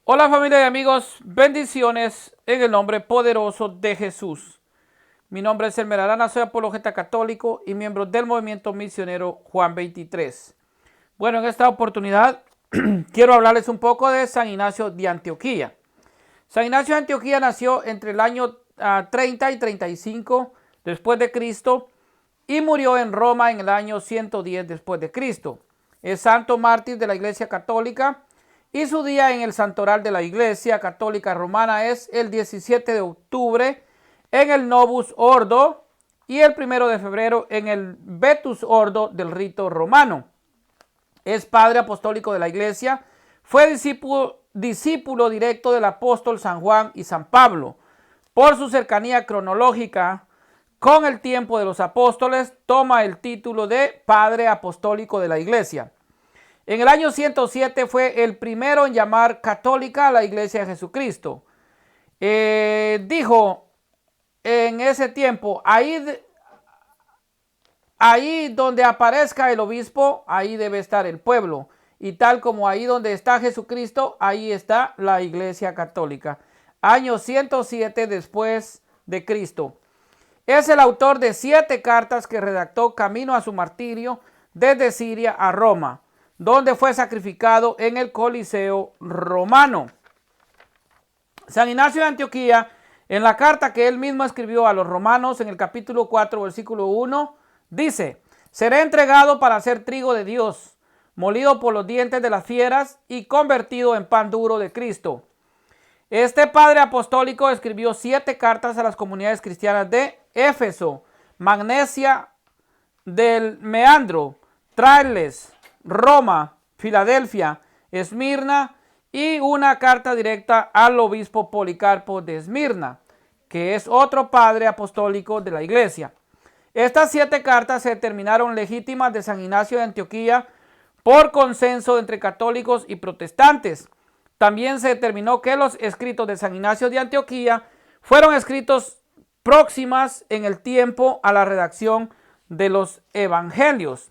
Hola familia y amigos, bendiciones en el nombre poderoso de Jesús. Mi nombre es Elmer Arana, soy apologeta católico y miembro del movimiento misionero Juan 23. Bueno, en esta oportunidad quiero hablarles un poco de San Ignacio de Antioquía. San Ignacio de Antioquía nació entre el año 30 y 35 después de Cristo y murió en Roma en el año 110 después de Cristo. Es santo mártir de la Iglesia Católica y su día en el santoral de la Iglesia Católica Romana es el 17 de octubre en el Novus Ordo y el 1 de febrero en el Vetus Ordo del rito romano. Es padre apostólico de la Iglesia, fue discípulo directo del apóstol San Juan y San Pablo. Por su cercanía cronológica con el tiempo de los apóstoles, toma el título de Padre Apostólico de la Iglesia. En el año 107 fue el primero en llamar católica a la Iglesia de Jesucristo. Dijo en ese tiempo, ahí donde aparezca el obispo, ahí debe estar el pueblo. Y tal como ahí donde está Jesucristo, ahí está la Iglesia Católica. Año 107 después de Cristo. Es el autor de 7 cartas que redactó camino a su martirio desde Siria a Roma, donde fue sacrificado en el Coliseo romano. San Ignacio de Antioquía, en la carta que él mismo escribió a los romanos en el capítulo 4, versículo 1, dice: seré entregado para ser trigo de Dios, molido por los dientes de las fieras y convertido en pan duro de Cristo. Este padre apostólico escribió 7 cartas a las comunidades cristianas de Éfeso, Magnesia del Meandro, Trailes, Roma, Filadelfia, Esmirna y una carta directa al obispo Policarpo de Esmirna, que es otro padre apostólico de la Iglesia. Estas 7 cartas se determinaron legítimas de San Ignacio de Antioquía por consenso entre católicos y protestantes. También se determinó que los escritos de San Ignacio de Antioquía fueron escritos próximas en el tiempo a la redacción de los evangelios.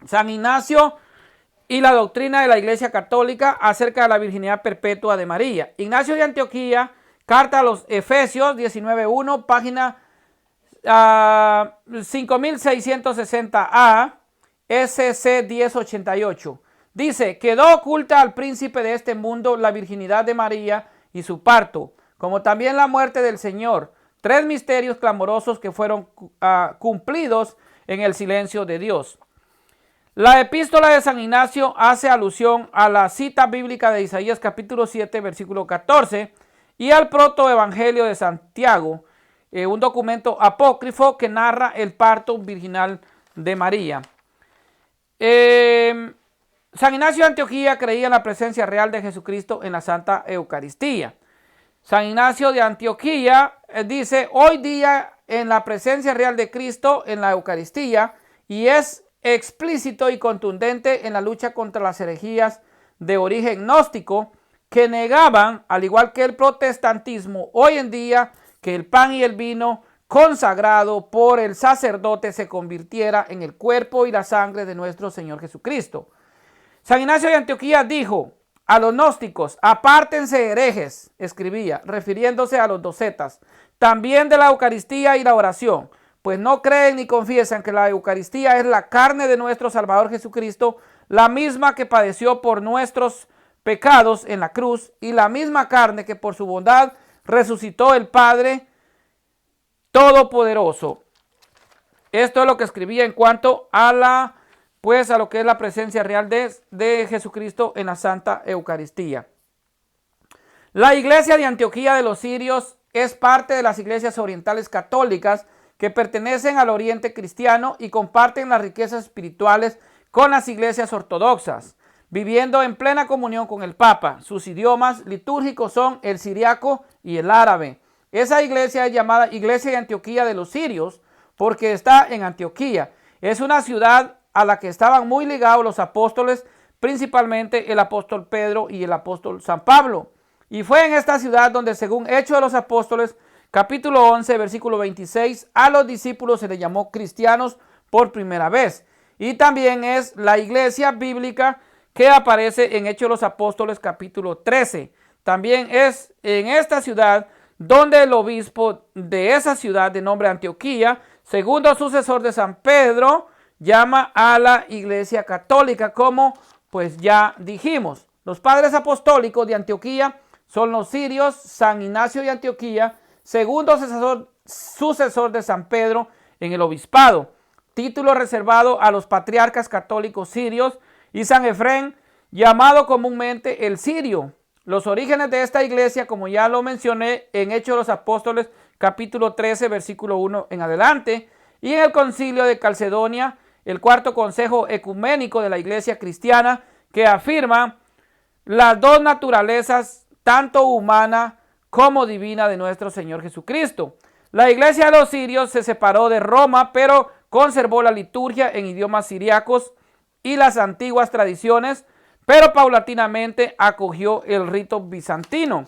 San Ignacio y la doctrina de la Iglesia Católica acerca de la virginidad perpetua de María. Ignacio de Antioquía, carta a los Efesios 19.1, página 5660A, SC 1088. Dice: quedó oculta al príncipe de este mundo la virginidad de María y su parto, como también la muerte del Señor, 3 misterios clamorosos que fueron cumplidos en el silencio de Dios. La epístola de San Ignacio hace alusión a la cita bíblica de Isaías capítulo 7, versículo 14, y al protoevangelio de Santiago, un documento apócrifo que narra el parto virginal de María. San Ignacio de Antioquía creía en la presencia real de Jesucristo en la Santa Eucaristía. San Ignacio de Antioquía dice: hoy día en la presencia real de Cristo en la Eucaristía, y es explícito y contundente en la lucha contra las herejías de origen gnóstico que negaban, al igual que el protestantismo hoy en día, que el pan y el vino consagrado por el sacerdote se convirtiera en el cuerpo y la sangre de nuestro Señor Jesucristo. San Ignacio de Antioquía dijo a los gnósticos: apártense herejes, escribía, refiriéndose a los docetas, también de la Eucaristía y la oración, pues no creen ni confiesan que la Eucaristía es la carne de nuestro Salvador Jesucristo, la misma que padeció por nuestros pecados en la cruz y la misma carne que por su bondad resucitó el Padre Todopoderoso. Esto es lo que escribía en cuanto a lo que es la presencia real de Jesucristo en la Santa Eucaristía. La iglesia de Antioquía de los sirios es parte de las iglesias orientales católicas que pertenecen al oriente cristiano y comparten las riquezas espirituales con las iglesias ortodoxas, viviendo en plena comunión con el Papa. Sus idiomas litúrgicos son el siriaco y el árabe. Esa iglesia es llamada Iglesia de Antioquía de los sirios porque está en Antioquía. Es una ciudad a la que estaban muy ligados los apóstoles, principalmente el apóstol Pedro y el apóstol San Pablo. Y fue en esta ciudad donde, según Hechos de los Apóstoles, capítulo 11, versículo 26, a los discípulos se les llamó cristianos por primera vez. Y también es la iglesia bíblica que aparece en Hechos de los Apóstoles capítulo 13. También es en esta ciudad donde el obispo de esa ciudad de nombre Antioquía, segundo sucesor de San Pedro, llama a la Iglesia Católica, como pues ya dijimos. Los padres apostólicos de Antioquía son los sirios, San Ignacio de Antioquía, segundo sucesor de San Pedro en el obispado, título reservado a los patriarcas católicos sirios, y San Efrén, llamado comúnmente el sirio. Los orígenes de esta iglesia, como ya lo mencioné en Hechos de los Apóstoles, capítulo 13, versículo 1 en adelante, y en el concilio de Calcedonia, el cuarto consejo ecuménico de la iglesia cristiana, que afirma las dos naturalezas, tanto humana como divina, de nuestro Señor Jesucristo. La iglesia de los sirios se separó de Roma, pero conservó la liturgia en idiomas siriacos y las antiguas tradiciones, pero paulatinamente acogió el rito bizantino.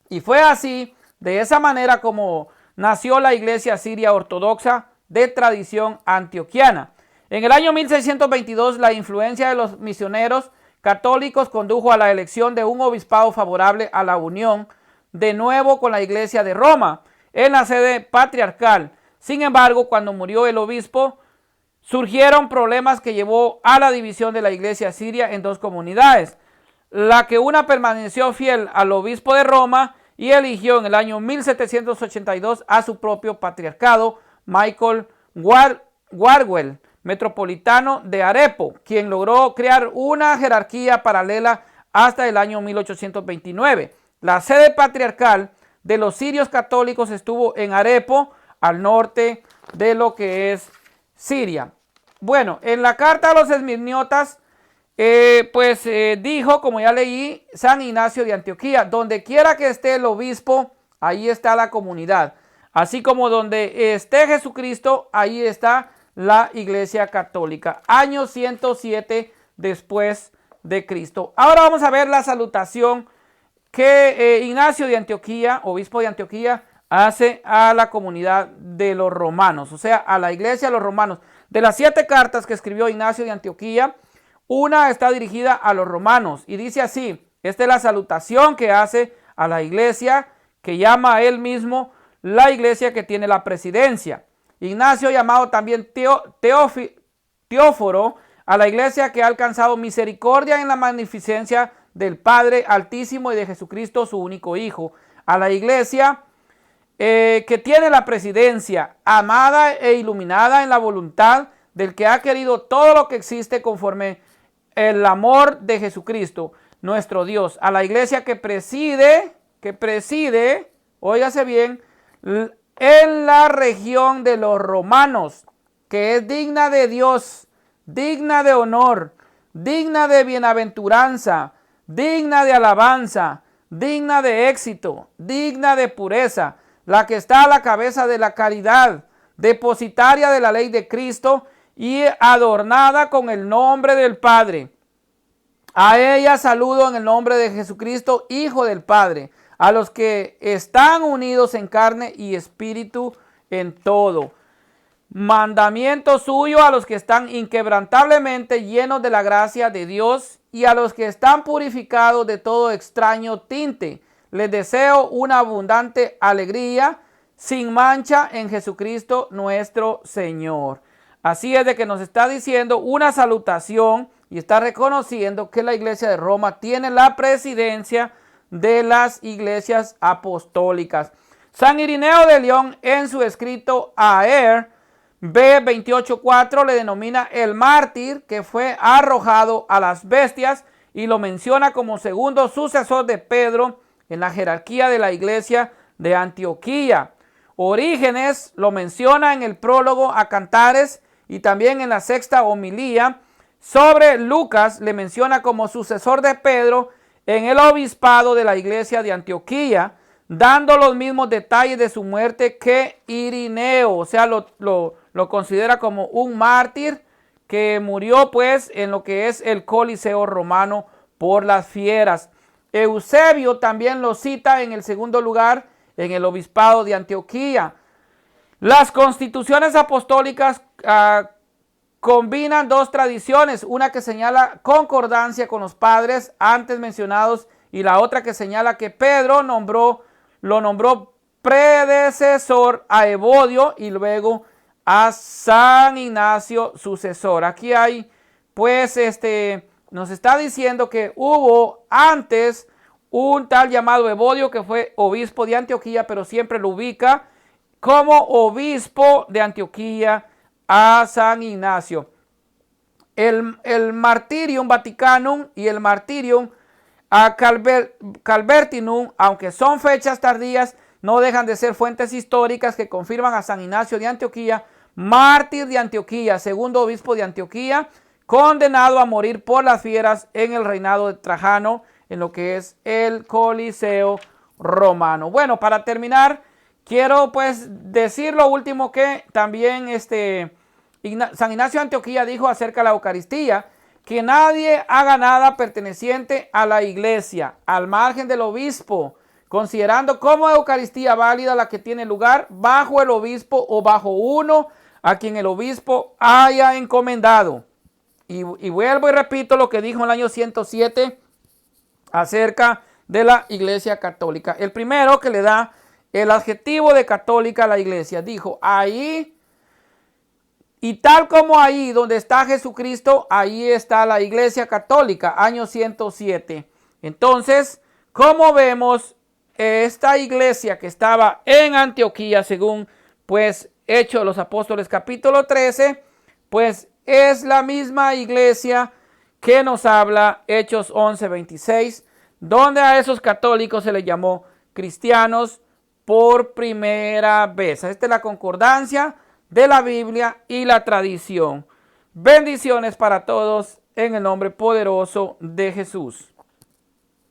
Y fue así, de esa manera, como nació la iglesia siria ortodoxa de tradición antioquiana. En el año 1622, la influencia de los misioneros católicos condujo a la elección de un obispado favorable a la unión de nuevo con la iglesia de Roma en la sede patriarcal. Sin embargo, cuando murió el obispo, surgieron problemas que llevó a la división de la iglesia siria en dos comunidades, la que una permaneció fiel al obispo de Roma y eligió en el año 1782 a su propio patriarcado, Michael Warwell, metropolitano de Arepo, quien logró crear una jerarquía paralela hasta el año 1829. La sede patriarcal de los sirios católicos estuvo en Arepo, al norte de lo que es Siria. Bueno, en la carta a los esmirniotas, dijo, como ya leí, San Ignacio de Antioquía: donde quiera que esté el obispo, ahí está la comunidad. Así como donde esté Jesucristo, ahí está la iglesia católica. Año 107 después de Cristo. Ahora vamos a ver la salutación que Ignacio de Antioquía, obispo de Antioquía, hace a la comunidad de los romanos, o sea, a la iglesia de los romanos. De las 7 cartas que escribió Ignacio de Antioquía, una está dirigida a los romanos y dice así: esta es la salutación que hace a la iglesia que llama a él mismo la iglesia que tiene la presidencia. Ignacio, llamado también Teóforo, a la iglesia que ha alcanzado misericordia en la magnificencia del Padre Altísimo y de Jesucristo, su único Hijo. A la iglesia que tiene la presidencia, amada e iluminada en la voluntad del que ha querido todo lo que existe conforme el amor de Jesucristo, nuestro Dios. A la iglesia que preside, óigase bien, en la región de los romanos, que es digna de Dios, digna de honor, digna de bienaventuranza, digna de alabanza, digna de éxito, digna de pureza, la que está a la cabeza de la caridad, depositaria de la ley de Cristo y adornada con el nombre del Padre. A ella saludo en el nombre de Jesucristo, Hijo del Padre, a los que están unidos en carne y espíritu en todo. Mandamiento suyo a los que están inquebrantablemente llenos de la gracia de Dios y a los que están purificados de todo extraño tinte. Les deseo una abundante alegría sin mancha en Jesucristo nuestro Señor. Así es de que nos está diciendo una salutación y está reconociendo que la iglesia de Roma tiene la presidencia de las iglesias apostólicas. San Irineo de León, en su escrito Aer B28:4, le denomina el mártir que fue arrojado a las bestias y lo menciona como segundo sucesor de Pedro en la jerarquía de la iglesia de Antioquía. Orígenes lo menciona en el prólogo a Cantares y también en la sexta homilía sobre Lucas le menciona como sucesor de Pedro en el obispado de la iglesia de Antioquía, dando los mismos detalles de su muerte que Irineo, o sea, lo considera como un mártir que murió pues en lo que es el Coliseo romano por las fieras. Eusebio también lo cita en el segundo lugar en el obispado de Antioquía. Las constituciones apostólicas combinan dos tradiciones, una que señala concordancia con los padres antes mencionados y la otra que señala que Pedro lo nombró predecesor a Evodio y luego a San Ignacio sucesor. Aquí hay, pues, nos está diciendo que hubo antes un tal llamado Evodio que fue obispo de Antioquía, pero siempre lo ubica como obispo de Antioquía a San Ignacio. El Martyrium Vaticanum y el Martyrium a Calvertinum, aunque son fechas tardías, no dejan de ser fuentes históricas que confirman a San Ignacio de Antioquía, mártir de Antioquía, segundo obispo de Antioquía, condenado a morir por las fieras en el reinado de Trajano, en lo que es el Coliseo romano. Bueno, para terminar, quiero pues decir lo último que también San Ignacio de Antioquía dijo acerca de la Eucaristía, que nadie haga nada perteneciente a la iglesia, al margen del obispo, considerando como Eucaristía válida la que tiene lugar bajo el obispo o bajo uno a quien el obispo haya encomendado. Y vuelvo y repito lo que dijo en el año 107 acerca de la Iglesia Católica. El primero que le da el adjetivo de católica a la iglesia, dijo, ahí, y tal como ahí donde está Jesucristo, ahí está la Iglesia Católica, año 107. Entonces, como vemos, esta iglesia que estaba en Antioquía, según pues Hechos de los Apóstoles capítulo 13, pues es la misma iglesia que nos habla Hechos 11:26, donde a esos católicos se les llamó cristianos por primera vez. Esta es la concordancia de la Biblia y la tradición. Bendiciones para todos en el nombre poderoso de Jesús.